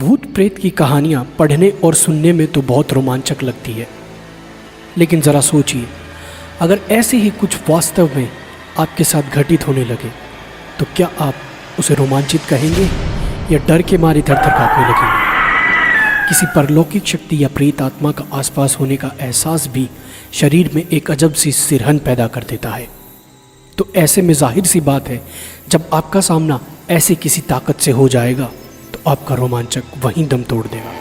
भूत प्रेत की कहानियाँ पढ़ने और सुनने में तो बहुत रोमांचक लगती है, लेकिन ज़रा सोचिए, अगर ऐसे ही कुछ वास्तव में आपके साथ घटित होने लगे तो क्या आप उसे रोमांचित कहेंगे या डर के मारे थर-थर काँपने लगेंगे। किसी परलौकिक शक्ति या प्रेत आत्मा का आसपास होने का एहसास भी शरीर में एक अजब सी सिरहन पैदा कर देता है। तो ऐसे में जाहिर सी बात है, जब आपका सामना ऐसे किसी ताकत से हो जाएगा तो आपका रोमांचक वहीं दम तोड़ देगा।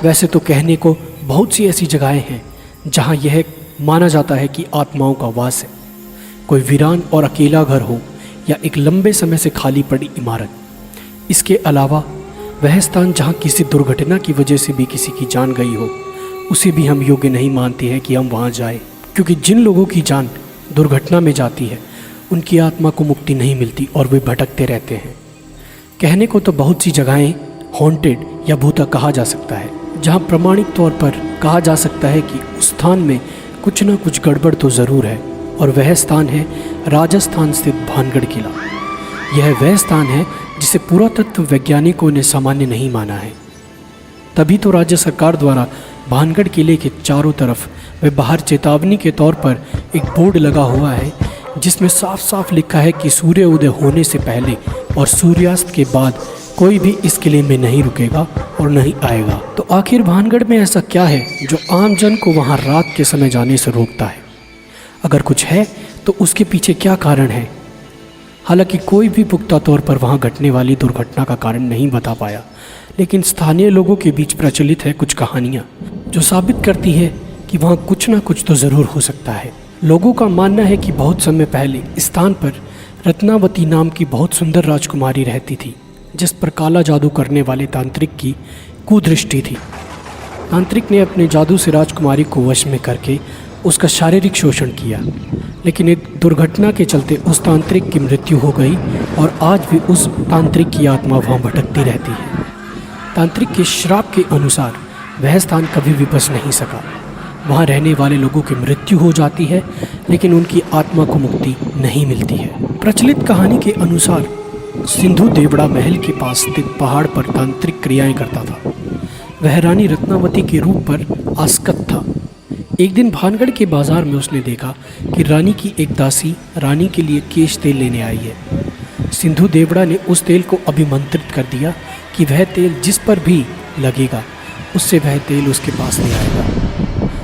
वैसे तो कहने को बहुत सी ऐसी जगहें हैं जहां यह माना जाता है कि आत्माओं का वास है। कोई वीरान और अकेला घर हो या एक लंबे समय से खाली पड़ी इमारत। इसके अलावा वह स्थान जहां किसी दुर्घटना की वजह से भी किसी की जान गई हो, उसे भी हम योग्य नहीं मानते हैं कि हम वहां जाएं, क्योंकि जिन लोगों की जान दुर्घटना में जाती है उनकी आत्मा को मुक्ति नहीं मिलती और वे भटकते रहते हैं। कहने को तो बहुत सी जगहें हॉन्टेड या भूता कहा जा सकता है, जहां प्रमाणिक तौर पर कहा जा सकता है कि उस स्थान में कुछ न कुछ गड़बड़ तो ज़रूर है, और वह स्थान है राजस्थान स्थित भानगढ़ किला। यह वह स्थान है जिसे पुरातत्व वैज्ञानिकों ने सामान्य नहीं माना है। तभी तो राज्य सरकार द्वारा भानगढ़ किले के चारों तरफ व बाहर चेतावनी के तौर पर एक बोर्ड लगा हुआ है, जिसमें साफ साफ लिखा है कि सूर्य उदय होने से पहले और सूर्यास्त के बाद कोई भी इस किले में नहीं रुकेगा और नहीं आएगा। तो आखिर भानगढ़ में ऐसा क्या है जो आम जन को वहां रात के समय जाने से रोकता है? अगर कुछ है तो उसके पीछे क्या कारण है? हालांकि कोई भी पुख्ता तौर पर वहां घटने वाली दुर्घटना का कारण नहीं बता पाया, लेकिन स्थानीय लोगों के बीच प्रचलित है कुछ कहानियां जो साबित करती है कि वहां कुछ ना कुछ तो ज़रूर हो सकता है। लोगों का मानना है कि बहुत समय पहले इस स्थान पर रत्नावती नाम की बहुत सुंदर राजकुमारी रहती थी, जिस पर काला जादू करने वाले तांत्रिक की कुदृष्टि थी। तांत्रिक ने अपने जादू से राजकुमारी को वश में करके उसका शारीरिक शोषण किया, लेकिन एक दुर्घटना के चलते उस तांत्रिक की मृत्यु हो गई और आज भी उस तांत्रिक की आत्मा वहाँ भटकती रहती है। तांत्रिक के श्राप के अनुसार वह स्थान कभी भी बच नहीं सका। वहाँ रहने वाले लोगों की मृत्यु हो जाती है, लेकिन उनकी आत्मा को मुक्ति नहीं मिलती है। प्रचलित कहानी के अनुसार सिंधु देवड़ा महल के पास स्थित पहाड़ पर तांत्रिक क्रियाएं करता था। वह रानी रत्नावती के रूप पर आसक्त था। एक दिन भानगढ़ के बाजार में उसने देखा कि रानी की एक दासी रानी के लिए केश तेल लेने आई है। सिंधु देवड़ा ने उस तेल को अभिमंत्रित कर दिया कि वह तेल जिस पर भी लगेगा उससे वह तेल उसके पास नहीं आएगा।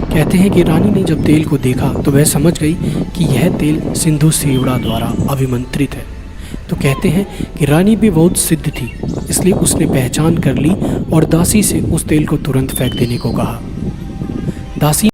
कहते हैं कि रानी ने जब तेल को देखा तो वह समझ गई कि यह तेल सिंधु देवड़ा द्वारा अभिमंत्रित है। तो कहते हैं कि रानी भी बहुत सिद्ध थी, इसलिए उसने पहचान कर ली और दासी से उस तेल को तुरंत फेंक देने को कहा। दासी